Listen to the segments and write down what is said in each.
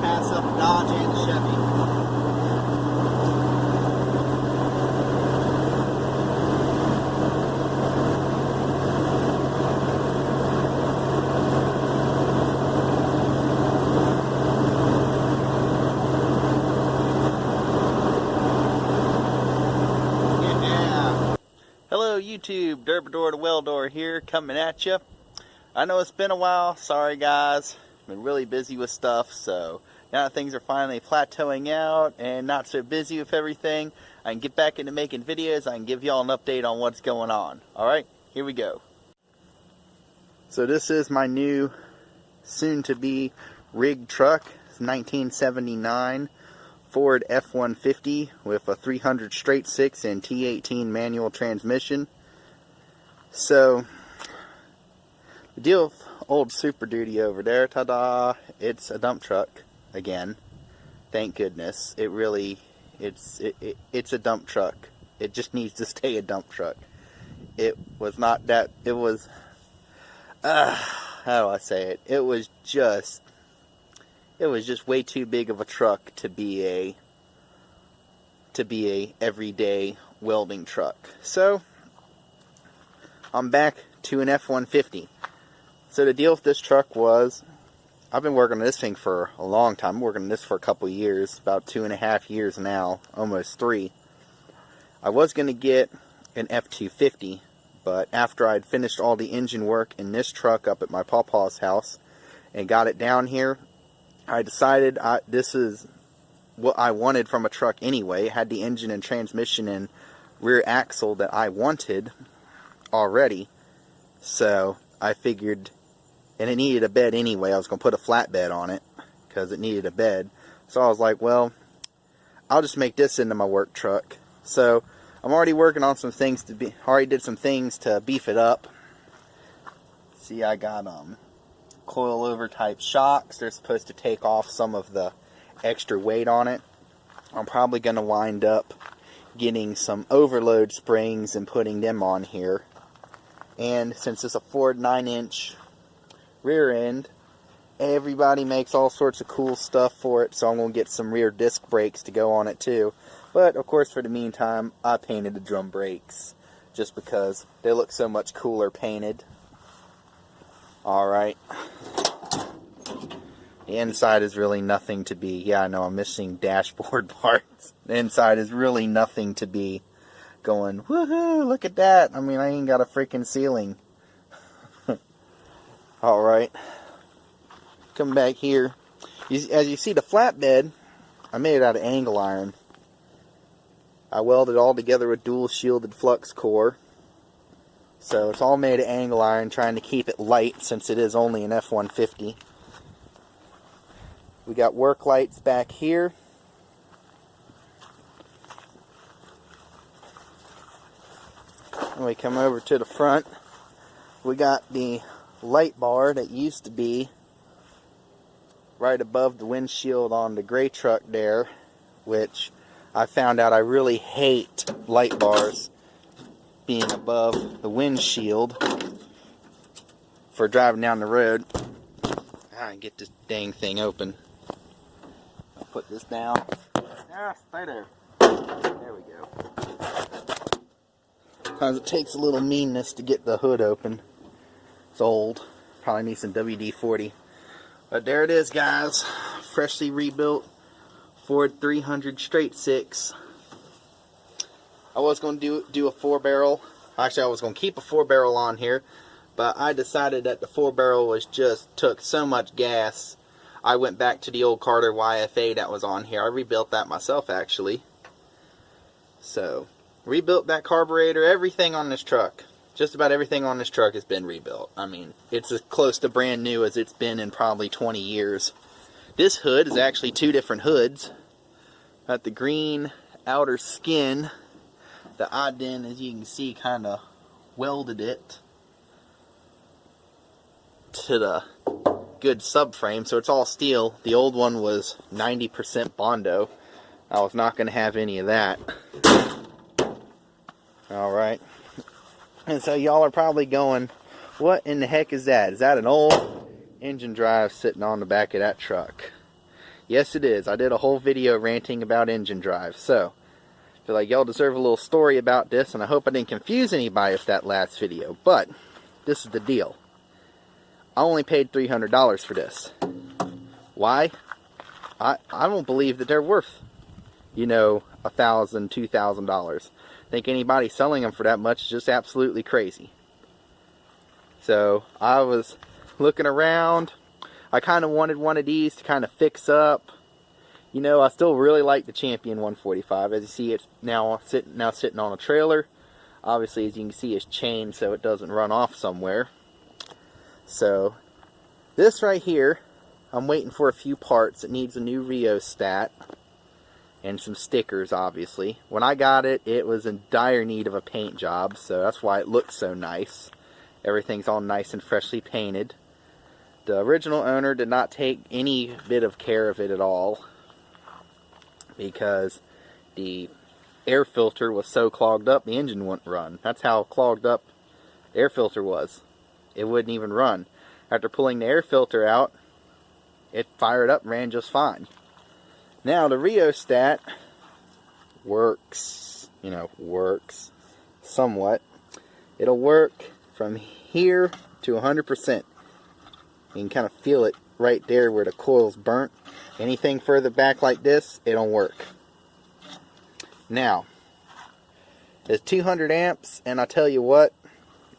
pass up Dodge and Chevy. Hello YouTube, Derbador the Weldor here, coming at you. I know it's been a while, sorry guys, been really busy with stuff, so now that things are finally plateauing out and not so busy with everything, I can get back into making videos. I can give y'all an update on what's going on. Alright, here we go. So this is my new, soon-to-be rigged truck. It's 1979 Ford F-150 with a 300 straight 6 and T18 manual transmission. So the deal with old Super Duty over there, ta-da, it's a dump truck again. Thank goodness. It really, it's a dump truck. It just needs to stay a dump truck. It was not that, it was, how do I say it? It was just way too big of a truck to be a everyday welding truck. So I'm back to an F-150. So the deal with this truck was, I've been working on this thing for a long time. I'm working on this for a couple of years, about 2.5 years now, almost 3. I was going to get an F-250, but after I'd finished all the engine work in this truck up at my pawpaw's house and got it down here, I decided this is what I wanted from a truck anyway. It had the engine and transmission and rear axle that I wanted already. So I figured, and it needed a bed anyway. I was going to put a flatbed on it because it needed a bed. So I was like, well, I'll just make this into my work truck. So I'm already working on some things already did some things to beef it up. See, I got coilover type shocks. They're supposed to take off some of the extra weight on it. I'm probably going to wind up getting some overload springs and putting them on here. And since it's a Ford 9-inch rear end, everybody makes all sorts of cool stuff for it, so I'm going to get some rear disc brakes to go on it too. But of course, for the meantime, I painted the drum brakes just because they look so much cooler painted. Alright, the inside is really nothing to be, yeah, I know I'm missing dashboard parts. The inside is really nothing to be going, woohoo, look at that. I mean, I ain't got a freaking ceiling. Alright, come back here. As you see, the flatbed, I made it out of angle iron. I welded all together with dual shielded flux core. So it's all made of angle iron, trying to keep it light since it is only an F-150. We got work lights back here. When we come over to the front, we got the light bar that used to be right above the windshield on the gray truck there, which I found out I really hate light bars being above the windshield for driving down the road. I can get this dang thing open. I'll put this down. Ah, stay there. There we go. Because it takes a little meanness to get the hood open. It's old. Probably need some WD-40. But there it is, guys. Freshly rebuilt Ford 300 straight 6. I was going to do a 4-barrel. Actually, I was going to keep a 4-barrel on here, but I decided that the 4-barrel was just took so much gas. I went back to the old Carter YFA that was on here. I rebuilt that myself, actually. So, rebuilt that carburetor, everything on this truck. Just about everything on this truck has been rebuilt. I mean, it's as close to brand new as it's been in probably 20 years. This hood is actually 2 different hoods. Got the green outer skin. The odd then, as you can see, kind of welded it to the good subframe, so it's all steel. The old one was 90% Bondo. I was not going to have any of that. Alright. And so y'all are probably going, what in the heck is that? Is that an old engine drive sitting on the back of that truck? Yes, it is. I did a whole video ranting about engine drive. So, I feel like y'all deserve a little story about this, and I hope I didn't confuse anybody with that last video. But, this is the deal. I only paid $300 for this. Why? I don't believe that they're worth, you know, $1,000, $2,000. I think anybody selling them for that much is just absolutely crazy. So, I was looking around. I kind of wanted one of these to kind of fix up. You know, I still really like the Champion 145. As you see, it's now sitting on a trailer. Obviously, as you can see, it's chained so it doesn't run off somewhere. So, this right here, I'm waiting for a few parts. It needs a new rheostat and some stickers, obviously. When I got it, it was in dire need of a paint job, so that's why it looks so nice. Everything's all nice and freshly painted. The original owner did not take any bit of care of it at all because the air filter was so clogged up the engine wouldn't run. That's how clogged up the air filter was. It wouldn't even run. After pulling the air filter out, it fired up and ran just fine. Now the rheostat works, you know, works somewhat. It'll work from here to 100%. You can kind of feel it right there where the coil's burnt. Anything further back like this, it don't work. Now, it's 200 amps, and I tell you what,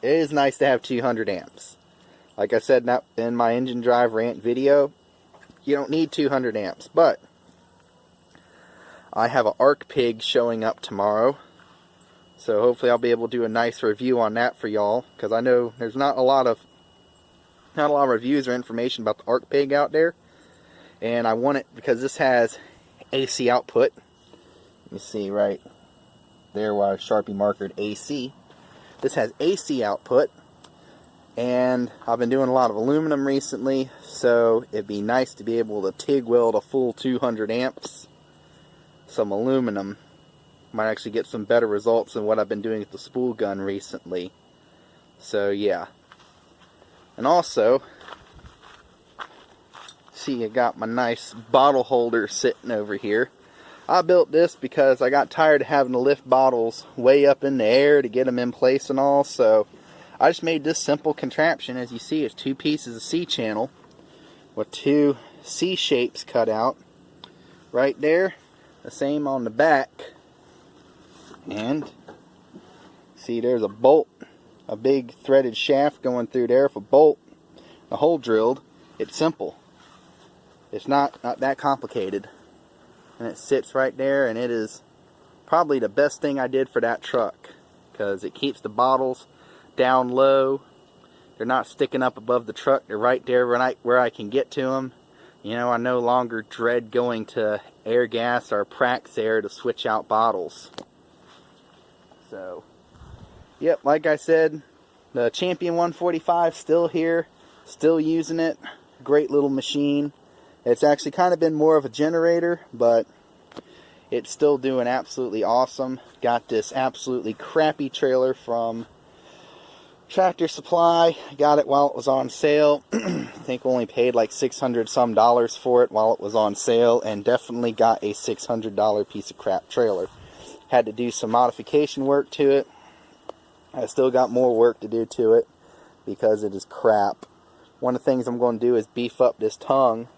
it is nice to have 200 amps. Like I said in my engine drive rant video, you don't need 200 amps, but I have an arc pig showing up tomorrow. So hopefully I'll be able to do a nice review on that for y'all, because I know there's not a lot of reviews or information about the arc pig out there, and I want it because this has AC output. You see right there where I Sharpie markered AC. This has AC output, and I've been doing a lot of aluminum recently, so it'd be nice to be able to TIG weld a full 200 amps. Some aluminum might actually get some better results than what I've been doing with the spool gun recently. So yeah. And also, see, I got my nice bottle holder sitting over here. I built this because I got tired of having to lift bottles way up in the air to get them in place and all. So I just made this simple contraption. As you see, it's 2 pieces of C-channel with 2 C shapes cut out right there. The same on the back. And see, there's a bolt. A big threaded shaft going through there for a bolt, a hole drilled. It's simple. It's not that complicated. And it sits right there, and it is probably the best thing I did for that truck, because it keeps the bottles down low. They're not sticking up above the truck. They're right there where I can get to them. You know, I no longer dread going to Air Gas or Praxair to switch out bottles. So, yep, like I said, the Champion 145 still here, still using it. Great little machine. It's actually kind of been more of a generator, but it's still doing absolutely awesome. Got this absolutely crappy trailer from Tractor Supply. Got it while it was on sale. I think only paid like $600 some for it while it was on sale, and definitely got a $600 piece of crap trailer. Had to do some modification work to it. I still got more work to do to it because it is crap. One of the things I'm going to do is beef up this tongue,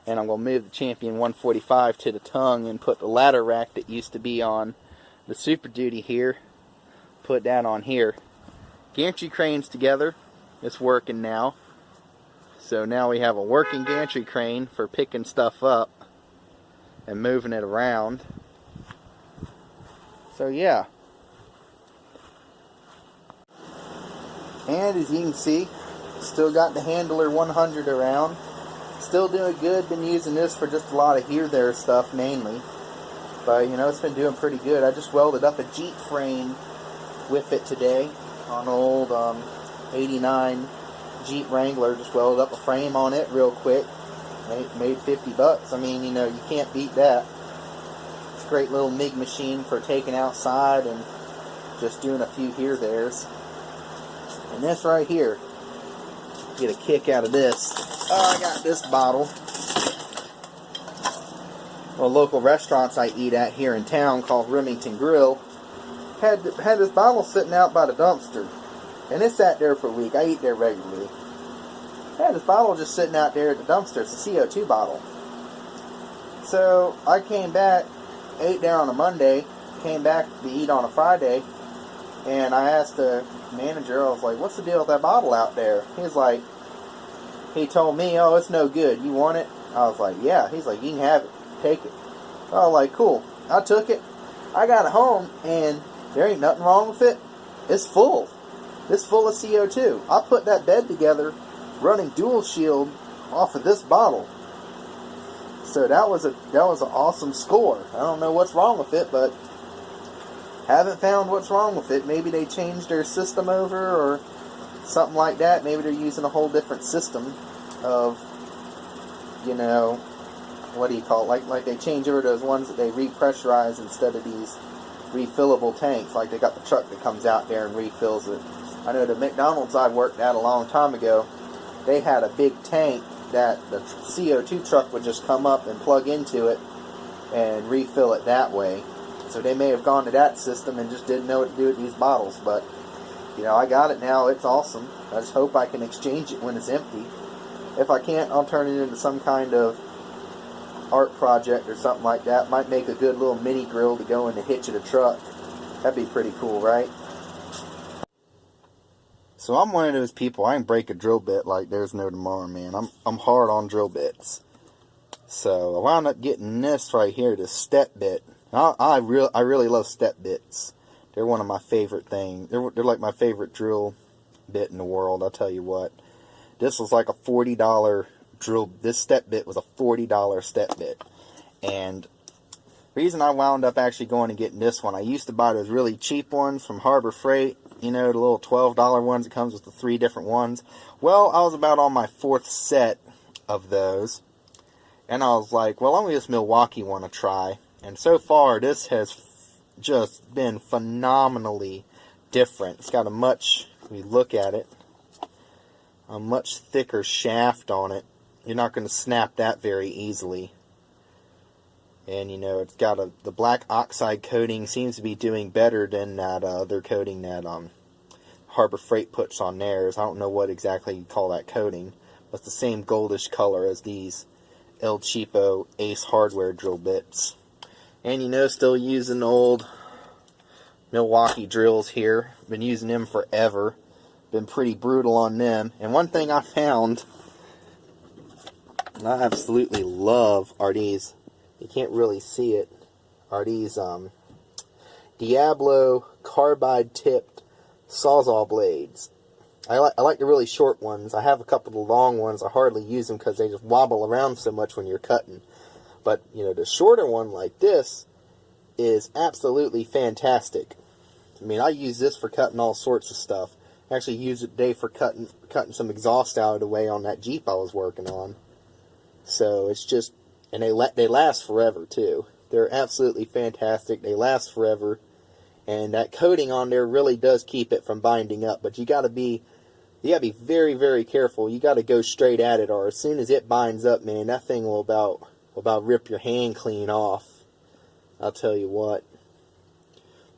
and I'm going to move the Champion 145 to the tongue and put the ladder rack that used to be on the Super Duty here, put that on here. Gantry crane's together. It's working now. So now we have a working gantry crane for picking stuff up and moving it around. So yeah. And as you can see, still got the Handler 100 around. Still doing good. Been using this for just a lot of here-there stuff mainly. But, you know, it's been doing pretty good. I just welded up a Jeep frame with it today on an old 89 Jeep Wrangler. Just welded up a frame on it real quick. Made $50. I mean, you know, you can't beat that. It's a great little MIG machine for taking outside and just doing a few here-theres. And this right here, get a kick out of this. Oh, I got this bottle. well, local restaurants I eat at here in town called Remington Grill had this bottle sitting out by the dumpster, and it sat there for a week. I eat there regularly. I had this bottle just sitting out there at the dumpster. It's a CO2 bottle. So I came back, ate there on a Monday, came back to eat on a Friday, and I asked the manager, I was like, what's the deal with that bottle out there? He told me, oh, it's no good. You want it? I was like, yeah. He's like, you can have it. Take it. I was like, cool. I took it. I got it home, and there ain't nothing wrong with it. It's full. It's full of CO2. I put that bed together running dual shield off of this bottle. So that was an awesome score. I don't know what's wrong with it, but haven't found what's wrong with it. Maybe they changed their system over or something like that. Maybe they're using a whole different system of, you know, what do you call it? Like they change over those ones that they repressurize instead of these refillable tanks. Like they got the truck that comes out there and refills it. I know the McDonald's I worked at a long time ago, they had a big tank that the CO2 truck would just come up and plug into it and refill it that way. So they may have gone to that system and just didn't know what to do with these bottles. But, you know, I got it now. It's awesome. I just hope I can exchange it when it's empty. If I can't, I'll turn it into some kind of art project or something like that. Might make a good little mini grill to go in the hitch of the truck. That'd be pretty cool, right? So I'm one of those people, I can break a drill bit like there's no tomorrow, man. I'm hard on drill bits. So I wound up getting this right here, this step bit. I really love step bits. They're one of my favorite things. They're like my favorite drill bit in the world, I'll tell you what. This was like a $40 drill. This step bit was a $40 step bit. And the reason I wound up actually going and getting this one, I used to buy those really cheap ones from Harbor Freight. You know, the little $12 ones that comes with the 3 different ones. Well, I was about on my 4th set of those. And I was like, well, I'm going to give this Milwaukee one a try. And so far, this has just been phenomenally different. It's got a much, when you look at it, a much thicker shaft on it. You're not going to snap that very easily. And, you know, it's got the black oxide coating seems to be doing better than that other coating that Harbor Freight puts on theirs. I don't know what exactly you call that coating. But it's the same goldish color as these El Cheapo Ace Hardware drill bits. And, you know, still using old Milwaukee drills here. Been using them forever. Been pretty brutal on them. And one thing I found, and I absolutely love, are these, you can't really see it, are these Diablo carbide tipped Sawzall blades. I like the really short ones. I have a couple of the long ones. I hardly use them because they just wobble around so much when you're cutting. But, you know, the shorter one like this is absolutely fantastic. I mean, I use this for cutting all sorts of stuff. I actually used it today for cutting some exhaust out of the way on that Jeep I was working on. So it's just, and they last forever too. They're absolutely fantastic. They last forever, and that coating on there really does keep it from binding up. But you got to be very, very careful. You got to go straight at it, or as soon as it binds up, man, that thing will about rip your hand clean off. I'll tell you what.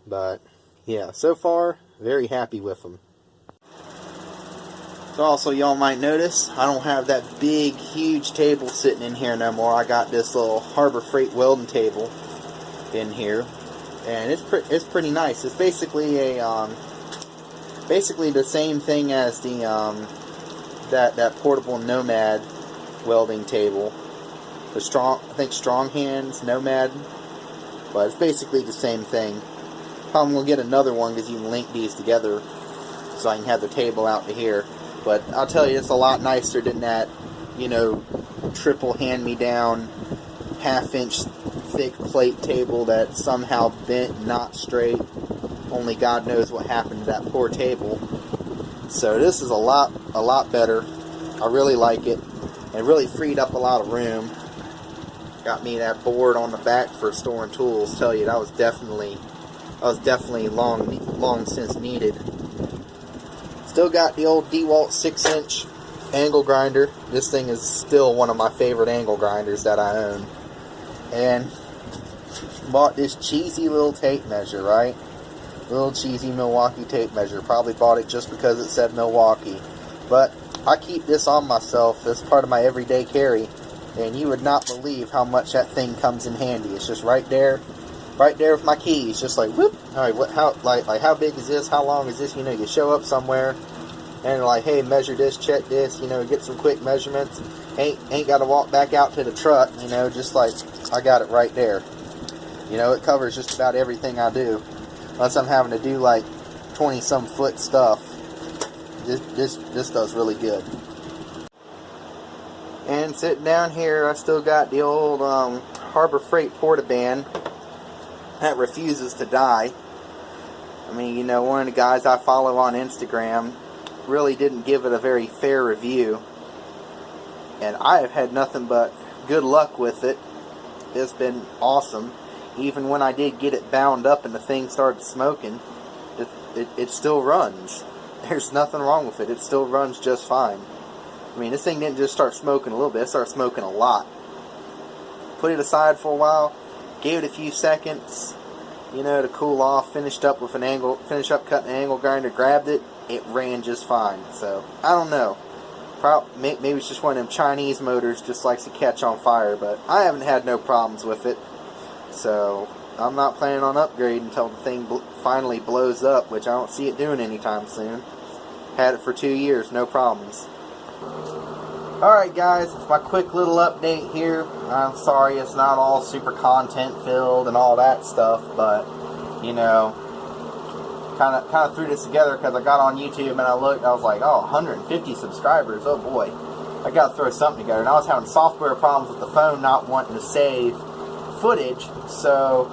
But yeah, so far very happy with them. So also, y'all might notice, I don't have that big, huge table sitting in here no more. I got this little Harbor Freight welding table in here, and it's pretty nice. It's basically basically the same thing as the that portable Nomad welding table. I think Strong Hands Nomad, but it's basically the same thing. I'm gonna get another one because you can link these together, so I can have the table out to here. But I'll tell you, it's a lot nicer than that, you know, triple hand-me-down, half-inch thick plate table that somehow bent, not straight. Only God knows what happened to that poor table. So this is a lot better. I really like it. It really freed up a lot of room. Got me that board on the back for storing tools. Tell you, that was definitely long since needed. Still got the old DeWalt 6-inch angle grinder. This thing is still one of my favorite angle grinders that I own. and bought this cheesy little tape measure, right? Little cheesy Milwaukee tape measure. Probably bought it just because it said Milwaukee. But I keep this on myself as part of my everyday carry, and you would not believe how much that thing comes in handy. It's just right there with my keys, just like whoop. All right, how big is this? How long is this? You know, you show up somewhere and like, hey, measure this, check this. You know, get some quick measurements. Ain't got to walk back out to the truck. You know, just like I got it right there. You know, it covers just about everything I do, unless I'm having to do like 20-some foot stuff. This does really good. And sitting down here, I still got the old Harbor Freight Portaband that refuses to die. I mean, you know, one of the guys I follow on Instagram really didn't give it a very fair review, and I have had nothing but good luck with it. It's been awesome. Even when I did get it bound up and the thing started smoking, it still runs. There's nothing wrong with it. It still runs just fine. I mean, this thing didn't just start smoking a little bit. It started smoking a lot. Put it aside for a while. Gave it a few seconds, you know, to cool off. Finished up cutting an angle grinder. Grabbed it. It ran just fine. So, I don't know. Maybe it's just one of them Chinese motors just likes to catch on fire. But I haven't had no problems with it. So, I'm not planning on upgrading until the thing finally blows up, which I don't see it doing anytime soon. Had it for 2 years, no problems. Alright guys, it's my quick little update here. I'm sorry it's not all super content filled and all that stuff, but, you know, kind of threw this together because I got on YouTube and I looked, I was like, oh, 150 subscribers, oh boy. I got to throw something together. And I was having software problems with the phone not wanting to save footage, so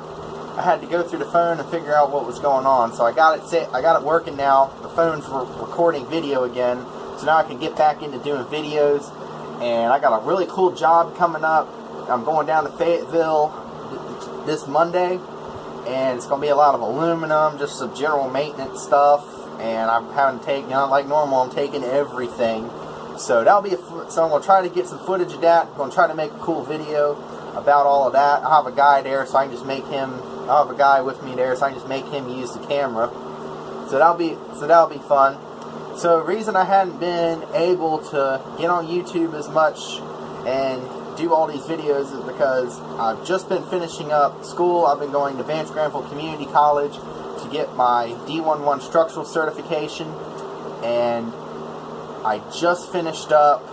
I had to go through the phone and figure out what was going on. So I got it working now. The phone's recording video again, so now I can get back into doing videos. And I got a really cool job coming up. I'm going down to Fayetteville this Monday, and it's going to be a lot of aluminum, just some general maintenance stuff. And I'm having to take, you know, like normal, I'm taking everything. So that'll be so I'm going to try to get some footage of that. I'm going to try to make a cool video about all of that. I'll have a guy there, so I can just make him. I'll have a guy with me there, so I can just make him use the camera. So that'll be fun. So the reason I hadn't been able to get on YouTube as much and do all these videos is because I've just been finishing up school. I've been going to Vance Granville Community College to get my D11 structural certification, and I just finished up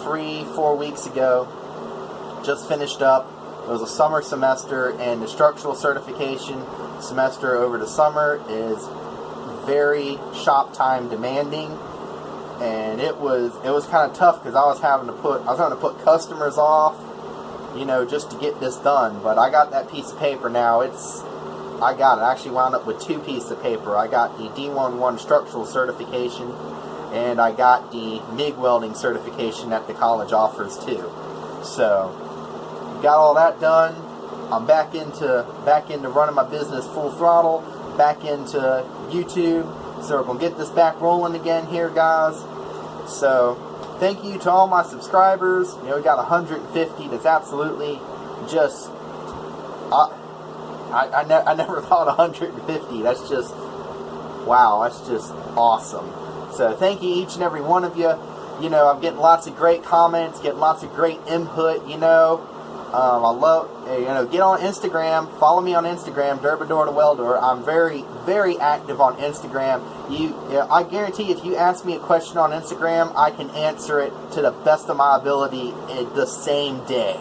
3-4 weeks ago. Just finished up. It was a summer semester, and the structural certification semester over the summer is very shop time demanding, and it was kind of tough because I was having to put customers off, you know, just to get this done. But I got that piece of paper now. I actually wound up with 2 pieces of paper. I got the D11 structural certification, and I got the MIG welding certification that the college offers too. So got all that done. I'm back into running my business full throttle, back into YouTube. So we're gonna get this back rolling again here, guys. So thank you to all my subscribers. You know, we got 150. That's absolutely just I never thought 150. That's just wow. That's just awesome. So thank you each and every one of you. You know, I'm getting lots of great comments, getting lots of great input. You know. I love, you know, get on Instagram, follow me on Instagram, Derbador the Welder. I'm very, very active on Instagram. I guarantee if you ask me a question on Instagram, I can answer it to the best of my ability the same day.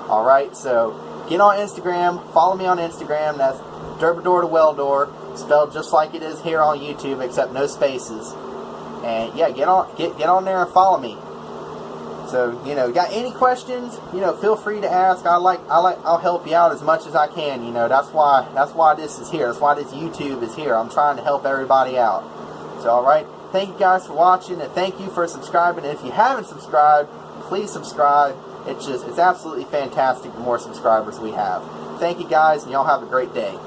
Alright, so get on Instagram, follow me on Instagram, that's Derbador the Welder, spelled just like it is here on YouTube, except no spaces. And yeah, get on there and follow me. So, you know, got any questions, you know, feel free to ask. I'll help you out as much as I can, you know. That's why this is here. That's why this YouTube is here. I'm trying to help everybody out. So, alright, thank you guys for watching, and thank you for subscribing. And if you haven't subscribed, please subscribe. It's absolutely fantastic the more subscribers we have. Thank you guys, and y'all have a great day.